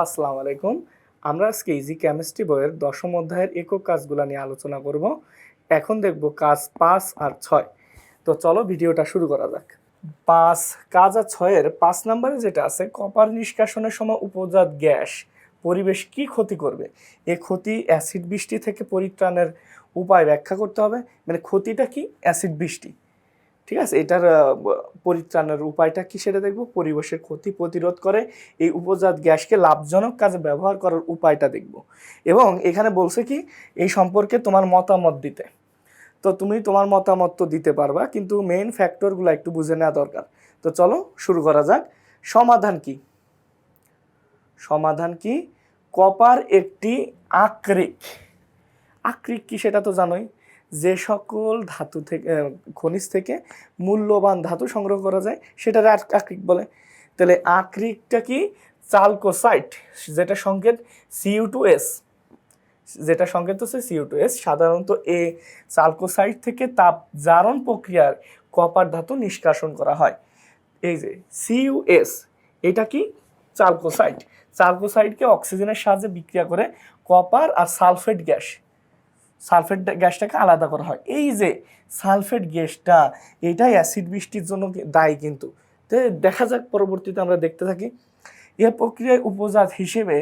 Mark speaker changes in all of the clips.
Speaker 1: আসসালামু আলাইকুম। আমরা আজকে ইজি কেমিস্ট্রি বইয়ের দশম অধ্যায়ের একক কাজগুলো নিয়ে আলোচনা করব। এখন দেখব কাজ 5 আর 6। তো চলো ভিডিওটা শুরু করা যাক। 5 কাজ আর 6-এর 5 নম্বরে যেটা আছে, কপার নিষ্কাশনের সময় উপজাত গ্যাস পরিবেশ কি ক্ষতি করবে? এই ক্ষতি অ্যাসিড বৃষ্টি থেকে পরিত্রাণের উপায় ব্যাখ্যা করতে হবে। মানে ক্ষতিটা কি? অ্যাসিড বৃষ্টি। ঠিক আছে, এটার পরিত্রাণের উপায়টা কি সেটা দেখব। পরিবেশের ক্ষতি প্রতিরোধ করে এই উপজাত গ্যাসকে লাভজনক কাজে ব্যবহার করার উপায়টা দেখব। এবং এখানে বলছে কি এই সম্পর্কে তোমার মতামত দিতে। তো তুমি তোমার মতামত তো দিতে পারবা, কিন্তু মেইন ফ্যাক্টরগুলো একটু বুঝে নেওয়া দরকার। তো চলো শুরু করা যাক। সমাধান কি? সমাধান কি? কপার একটি আকরিক। আকরিক কি সেটা তো জানোই। যে সকল ধাতু থেকে খনিজ থেকে মূল্যবান ধাতু সংগ্রহ করা যায় সেটার আকরিক বলে। তাহলে আকরিকটা কি? চালকোসাইট, যেটা সংকেত Cu2S, যেটা সংকেত হচ্ছে Cu2S। সাধারণত এই চালকোসাইট থেকে তাপ জারণ প্রক্রিয়ার কপার ধাতু নিষ্কাশন করা হয়। এই যে Cu2S, এটা কি? চালকোসাইট। চালকোসাইটকে অক্সিজেনের সাহায্যে বিক্রিয়া করে কপার আর সালফেট গ্যাসটাকে আলাদা করা হয়। এই যে সালফেট গ্যাসটা, এটাই অ্যাসিড বৃষ্টির জন্য দায়ী। কিন্তু দেখা যাক, পরবর্তীতে আমরা দেখতে থাকি। এ প্রক্রিয়ায় উপজাত হিসেবে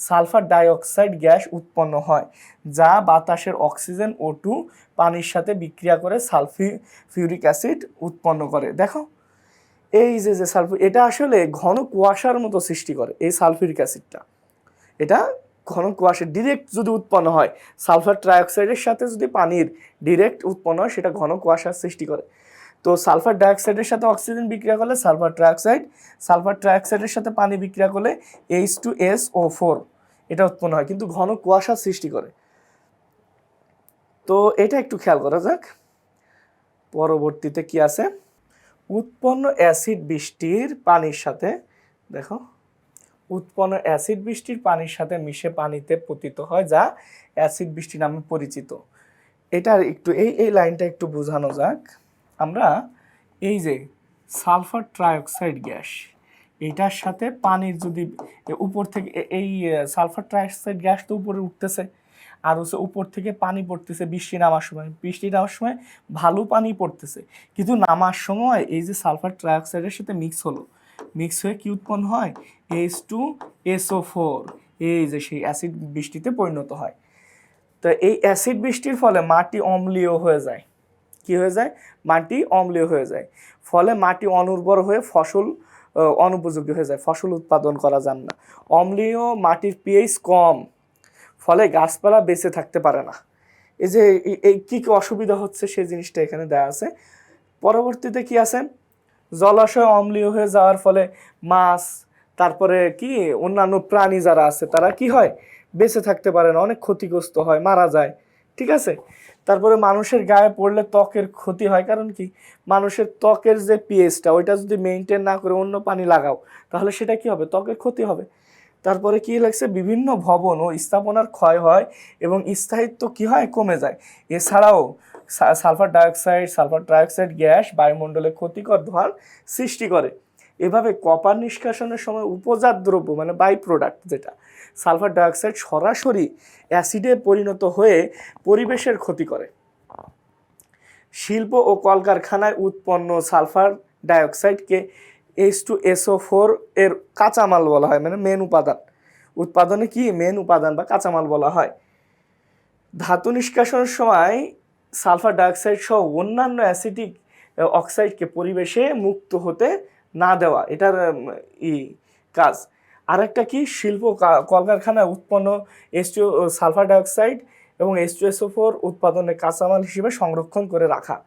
Speaker 1: সালফার ডাইঅক্সাইড গ্যাস উৎপন্ন হয়, যা বাতাসের অক্সিজেন O2 পানির সাথে বিক্রিয়া করে সালফিউরিক অ্যাসিড উৎপন্ন করে। দেখো, এই যে সালফিউর, এটা আসলে ঘন কুয়াশার মতো সৃষ্টি করে এই সালফিউরিক অ্যাসিডটা। এটা ঘন কুয়াশা ডিরেক্ট যদি উৎপন্ন হয়, সালফার ট্রাইঅক্সাইডের সাথে যদি পানির ডিরেক্ট উৎপন্ন হয়, সেটা ঘন কুয়াশার সৃষ্টি করে। তো সালফার ডাইঅক্সাইডের সাথে অক্সিজেন বিক্রিয়া করলে সালফার ট্রাইঅক্সাইডের সাথে পানি বিক্রিয়া করলে H2SO4 এটা উৎপন্ন হয়, কিন্তু ঘন কুয়াশার সৃষ্টি করে। তো এটা একটু খেয়াল করা যাক। পরবর্তীতে কি আছে? উৎপন্ন অ্যাসিড বৃষ্টির পানির সাথে, দেখো, উৎপন্ন অ্যাসিড বৃষ্টির পানির সাথে মিশে পানিতে পতিত হয়, যা অ্যাসিড বৃষ্টি নামে পরিচিত। এটার একটু এই লাইনটা একটু বোঝানো যাক। আমরা এই যে সালফার ট্রাইঅক্সাইড গ্যাস, এটার সাথে পানির যদি উপর থেকে এই সালফার ট্রাইঅক্সাইড গ্যাস তো উপরে উঠতেছে, আর হচ্ছে উপর থেকে পানি পড়তেছে বৃষ্টি নামার সময় ভালো পানি পড়তেছে, কিন্তু নামার সময় এই যে সালফার ট্রাইঅক্সাইডের সাথে মিক্স হয়ে কি উৎপন্ন হয়? H2SO4। এই যে সেই অ্যাসিড বৃষ্টিতে পরিণত হয়। তো এই অ্যাসিড বৃষ্টির ফলে মাটি অম্লীয় হয়ে যায়। কি হয়ে যায়? মাটি অম্লীয় হয়ে যায়। ফলে মাটি অনুর্বর হয়ে ফসল অনুপযোগী হয়ে যায়, ফসল উৎপাদন করা যায় না। অম্লীয় মাটির পিএইচ কম, ফলে গাছপালা বেঁচে থাকতে পারে না। এই যে এই কি কি অসুবিধা হচ্ছে সেই জিনিসটা এখানে দেওয়া আছে। পরবর্তীতে কি আছে? জলাশয় অম্লীয় হয়ে যাওয়ার ফলে মাছ, তারপরে কি অন্যান্য প্রাণী যারা আছে তারা কি হয়? বেঁচে থাকতে পারে না, অনেক ক্ষতিগ্রস্ত হয়, মারা যায়। ঠিক আছে। তারপরে মানুষের গায়ে পড়লে ত্বকের ক্ষতি হয়, কারণ কি? মানুষের ত্বকের যে পিএইচটা, ওইটা যদি মেনটেন না করে অন্য পানি লাগাও, তাহলে সেটা কি হবে? ত্বকের ক্ষতি হবে। তারপরে কি লাগছে? বিভিন্ন ভবন ও স্থাপনার ক্ষয় হয় এবং স্থায়িত্ব কি হয়? কমে যায়। এছাড়াও সালফার ট্রাইঅক্সাইড গ্যাস বায়ুমণ্ডলে ক্ষতিকর ধোঁয়ার সৃষ্টি করে। এভাবে কপার নিষ্কাশনের সময় উপজাত দ্রব্য, মানে বাই প্রোডাক্ট, যেটা সালফার ডাইঅক্সাইড সরাসরি অ্যাসিডে পরিণত হয়ে পরিবেশের ক্ষতি করে। শিল্প ও কলকারখানায় উৎপন্ন সালফার ডাইঅক্সাইডকে H2SO4 এর কাঁচামাল বলা হয়, মানে মেন উপাদান। উৎপাদনে কি মেন উপাদান বা কাঁচামাল বলা হয়। ধাতু নিষ্কাশনের সময় সালফার ডাইঅক্সাইড সহ অন্যান্য অ্যাসিডিক অক্সাইডকে পরিবেশে মুক্ত হতে না দেওয়া, এটার কাজ। আর একটা কি? শিল্প কলকারখানায় উৎপন্ন সালফার ডাইঅক্সাইড এবং H2SO4 উৎপাদনে কাঁচামাল হিসেবে সংরক্ষণ করে রাখা।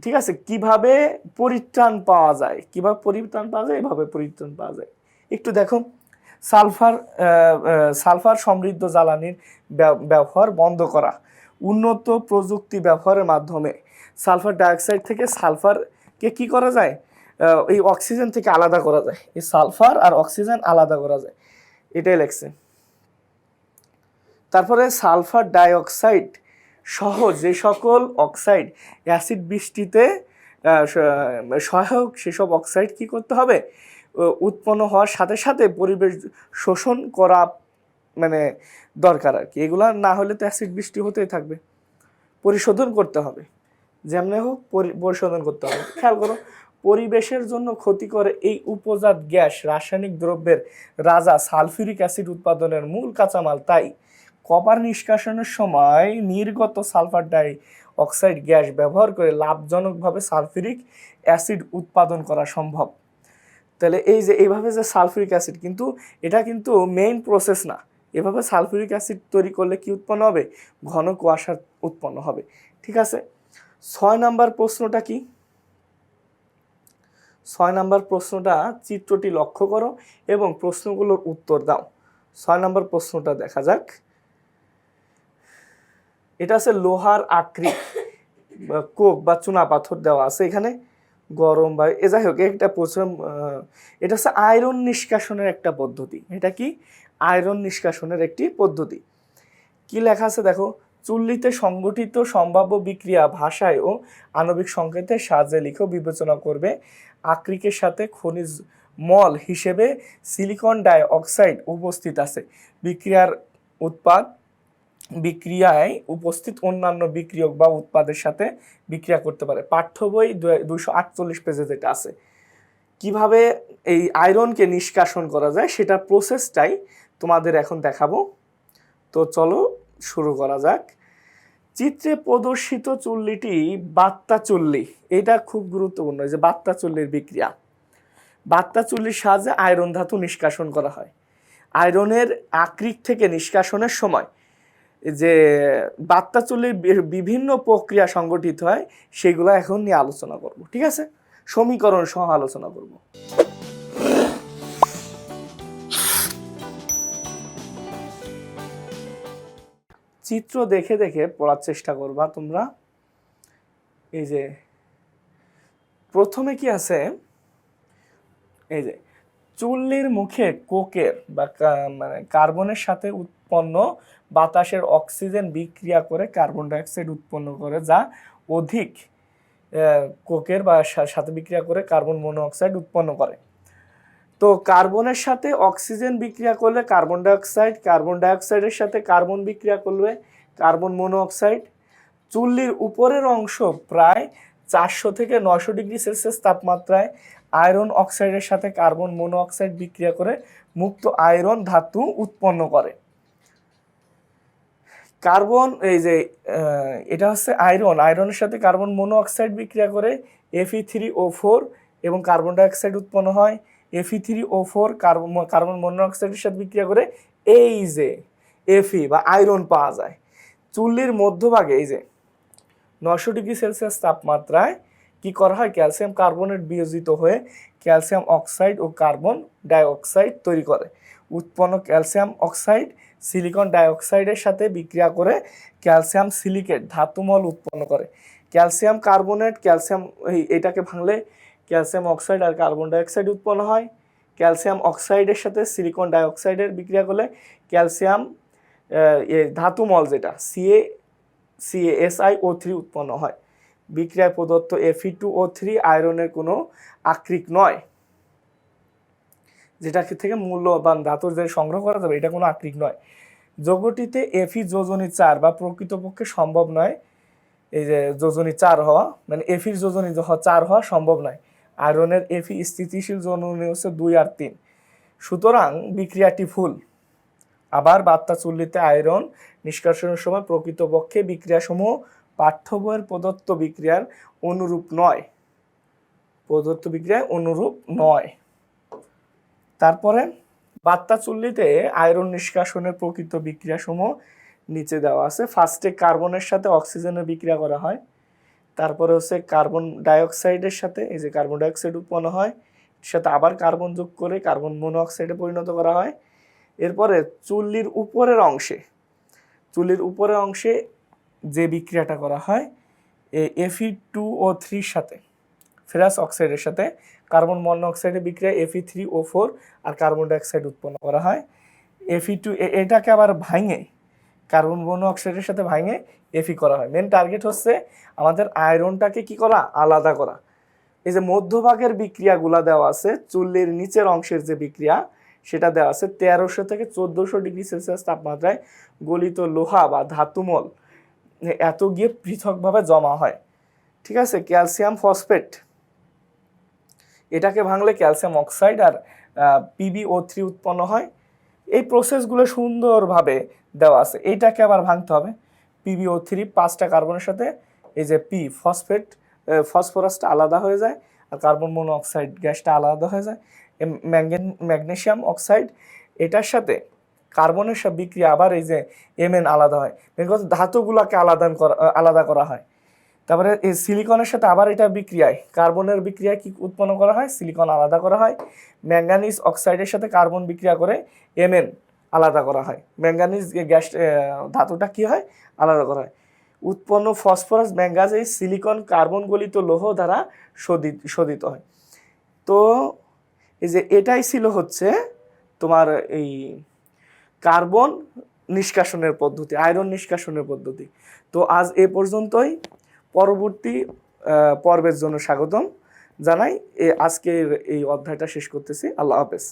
Speaker 1: ঠিক আছে। কিভাবে পরিত্রাণ পাওয়া যায়? এভাবে পরিত্রাণ পাওয়া যায়। একটু দেখো, সালফার সমৃদ্ধ জ্বালানির ব্যবহার বন্ধ করা, উন্নত প্রযুক্তি ব্যবহারের মাধ্যমে সালফার ডাইঅক্সাইড থেকে সালফারকে কি করা যায়? এই অক্সিজেন থেকে আলাদা করা যায়। এই সালফার আর অক্সিজেন আলাদা করা যায়, এটাই লেখছে। তারপরে সালফার ডাইঅক্সাইড সহ যে সকল অক্সাইড অ্যাসিড বৃষ্টিতে সহায়ক, সেসব অক্সাইড কি করতে হবে? উৎপন্ন হওয়ার সাথে সাথে পরিবেশ শোষণ করা মানে দরকার আর কি। এগুলা না হলে তো অ্যাসিড বৃষ্টি হতেই থাকবে, পরিশোধন করতে হবে, যেমনি হোক পরিশোধন করতে হবে। খেয়াল করো, পরিবেশের জন্য ক্ষতিকর এই উপজাত গ্যাস রাসায়নিক দ্রব্যের রাজা সালফিউরিক অ্যাসিড উৎপাদনের মূল কাঁচামাল। তাই কপার নিষ্কাশনের সময় নির্গত সালফার ডাই অক্সাইড গ্যাস ব্যবহার করে লাভজনকভাবে সালফিউরিক অ্যাসিড উৎপাদন করা সম্ভব। তাহলে এই যে এইভাবে যে সালফিউরিক অ্যাসিড, কিন্তু এটা কিন্তু মেইন প্রসেস না। এভাবে সালফিউরিক অ্যাসিড তৈরি করলে কি উৎপন্ন হবে? ঘন কুয়াশা উৎপন্ন হবে। ঠিক আছে, 6 নাম্বার প্রশ্নটা কি? 6 নাম্বার প্রশ্নটা, চিত্রটি লক্ষ্য করো এবং প্রশ্নগুলোর উত্তর দাও। 6 নাম্বার প্রশ্নটা দেখা যাক। এটা আছে লোহার আকরিক কোক বা চুনা পাথর দেওয়া আছে এখানে, গরম বা যাই হোক একটা প্রশ্ন। এটা হচ্ছে আয়রন নিষ্কাশনের একটা পদ্ধতি। এটা কি? আয়রন নিষ্কাশনের একটি পদ্ধতি। কি লেখা আছে দেখো, চুল্লিতে সংগঠিত সম্ভাব্য বিক্রিয়া ভাষায় ও আণবিক সংকেতের সাহায্যে লিখে বিবেচনা করবে। আকরিকের সাথে খনিজ মল হিসেবে সিলিকন ডাই অক্সাইড উপস্থিত আছে। বিক্রিয়ায় উপস্থিত অন্যান্য বিক্রিয়ক বা উৎপাদের সাথে বিক্রিয়া করতে পারে। পাঠ্য বই 248 পেজে যেটা আছে। কিভাবে এই আয়রনকে নিষ্কাশন করা যায় সেটা প্রসেসটাই তোমাদের এখন দেখাবো। তো চলো শুরু করা যাক। চিত্রে প্রদর্শিত চুল্লিটি বাত্তা চুল্লি। এটা খুব গুরুত্বপূর্ণ, যে বাত্তা চুল্লির বিক্রিয়া। বাত্তা চুল্লির সাহায্যে আয়রন ধাতু নিষ্কাশন করা হয়। আয়রনের আকরিক থেকে নিষ্কাশনের সময় যে বাত্তা চুল্লির বিভিন্ন প্রক্রিয়া সংগঠিত হয় সেগুলো এখন নিয়ে আলোচনা করব। ঠিক আছে, সমীকরণ সহ আলোচনা করব। চিত্র দেখে দেখে পড়ার চেষ্টা করবা তোমরা। এই যে প্রথমে কি আছে, এই যে চুল্লির মুখে কোকের বা মানে কার্বনের সাথে উৎপন্ন বাতাসের অক্সিজেন বিক্রিয়া করে কার্বন ডাইঅক্সাইড উৎপন্ন করে, যা অধিক কোকের বা সাথে বিক্রিয়া করে কার্বন মনোঅক্সাইড উৎপন্ন করে। তো কার্বনের সাথে অক্সিজেন বিক্রিয়া করলে কার্বন ডাইঅক্সাইডের সাথে কার্বন বিক্রিয়া করলে কার্বন মনোঅক্সাইড। চুল্লির উপরের অংশ প্রায় 400 থেকে 900 ডিগ্রি সেলসিয়াস তাপমাত্রায় আয়রন অক্সাইডের সাথে কার্বন মনোঅক্সাইড বিক্রিয়া করে মুক্ত আয়রন ধাতু উৎপন্ন করে। কার্বন, এই যে এটা হচ্ছে আয়রনের সাথে কার্বন মনোঅক্সাইড বিক্রিয়া করে Fe3O4 এবং কার্বন ডাইঅক্সাইড উৎপন্ন হয়। Fe3O4 কার্বন মনোঅক্সাইডের সাথে বিক্রিয়া করে এই যে Fe বা আয়রন পাওয়া যায়। চুল্লির মধ্যভাগে এই যে 900 ডিগ্রি সেলসিয়াস তাপমাত্রায় কি করা হয়, ক্যালসিয়াম কার্বনেট বিয়োজিত হয়ে ক্যালসিয়াম অক্সাইড ও কার্বন ডাইঅক্সাইড তৈরি করে। উৎপন্ন ক্যালসিয়াম অক্সাইড সিলিকন ডাইঅক্সাইডের সাথে বিক্রিয়া করে ক্যালসিয়াম সিলিকেট ধাতুমল উৎপন্ন করে। ক্যালসিয়াম কার্বনেট এটাকে ভাঙলে ক্যালসিয়াম অক্সাইড আর কার্বন ডাইঅক্সাইড উৎপন্ন হয়। ক্যালসিয়াম অক্সাইডের সাথে সিলিকন ডাইঅক্সাইডের বিক্রিয়া করলে ক্যালসিয়াম ধাতুমল যেটা CaSiO3 উৎপন্ন হয়। বিক্রিয়ায় প্রদত্ত Fe2O3 আয়রনের কোনো আকরিক নয়, যেটা থেকে মূল্যবান ধাতুর যে সংগ্রহ করা যাবে, এটা কোনো আকরিক নয়। যৌগটিতে Fe যোজনী 4 বা প্রকৃতপক্ষে সম্ভব নয়। এই যে যোজনী 4 হওয়া, মানে Fe যোজনী 4 হওয়া সম্ভব নয়। আয়রনের Fe স্থিতিশীল যোজনী হচ্ছে 2 আর 3। সুতরাং বিক্রিয়াটি ভুল। আবার বাত্তা চুল্লিতে আয়রন নিষ্কাশনের সময় প্রকৃতপক্ষে বিক্রিয়াসমূহ পাঠ্য বইয়ের প্রদত্ত বিক্রিয়ার অনুরূপ নয়। তারপরে বাত্তা চুল্লিতে আয়রন নিষ্কাশনের প্রকৃত বিক্রিয়াসমূহ নিচে দেওয়া আছে। ফার্স্টে কার্বনের সাথে অক্সিজেনের বিক্রিয়া করা হয়। তারপরে হচ্ছে কার্বন ডাইঅক্সাইডের সাথে, এই যে কার্বন ডাইঅক্সাইড উৎপন্ন হয়, এর সাথে আবার কার্বন যোগ করে কার্বন মনোঅক্সাইডে পরিণত করা হয়। এরপরে চুল্লির উপরের অংশে যে বিক্রিয়াটা করা হয় Fe2O3 সাথে ফেরাস অক্সাইডের সাথে কার্বন মনোঅক্সাইডের বিক্রিয়া Fe3O4 আর কার্বন ডাইঅক্সাইড উৎপন্ন করা হয়। এটাকে আবার ভাঙে কার্বন মনোঅক্সাইডের সাথে Fe করা হয়। মেন টার্গেট হচ্ছে আমাদের আয়রনটাকে কি করা, আলাদা করা। এই যে মধ্যভাগের বিক্রিয়াগুলা দেওয়া আছে, চুল্লির নিচের অংশের যে বিক্রিয়া সেটা দেওয়া আছে 1300 থেকে 1400 ডিগ্রি সেলসিয়াস তাপমাত্রায় গলিত লোহা বা ধাতুমল এত গিয়ে পৃথকভাবে জমা হয়। ঠিক আছে, ক্যালসিয়াম ফসফেট এটাকে ভাঙলে ক্যালসিয়াম অক্সাইড আর PbO3 উৎপন্ন হয়। এই প্রসেসগুলো সুন্দরভাবে দেওয়া আছে। এইটাকে আবার ভাঙতে হবে। PbO3 5টা কার্বনের সাথে এই যে ফসফরাসটা আলাদা হয়ে যায় আর কার্বন মনোঅক্সাইড গ্যাসটা আলাদা হয়ে যায়। ম্যাগনেসিয়াম অক্সাইড এটার সাথে কার্বনের সাথে বিক্রিয়া আবার এই যে Mn আলাদা হয়। মেন কথা ধাতুগুলোকে আলাদা করা হয়। তারপরে এই সিলিকনের সাথে আবার এটা বিক্রিয়ায় কার্বনের বিক্রিয়ায় কি উৎপন্ন করা হয়, সিলিকন আলাদা করা হয়। ম্যাঙ্গানিজ অক্সাইডের সাথে কার্বন বিক্রিয়া করে Mn আলাদা করা হয়। ম্যাঙ্গানিজ গ্যাস ধাতুটা কি হয়, আলাদা করা হয়। উৎপন্ন ফসফরাস ম্যাঙ্গাজ এই সিলিকন কার্বন গলিত লৌহ দ্বারা শোধিত হয়। তো এই যে এটাই ছিল হচ্ছে তোমার এই কার্বন নিষ্কাশনের পদ্ধতি, আয়রন নিষ্কাশনের পদ্ধতি। তো আজ এ পর্যন্তই। পরবর্তী পর্বের জন্য স্বাগতম জানাই। আজকের এই অধ্যায়টা শেষ করতেছি। আল্লাহ হাফেজ।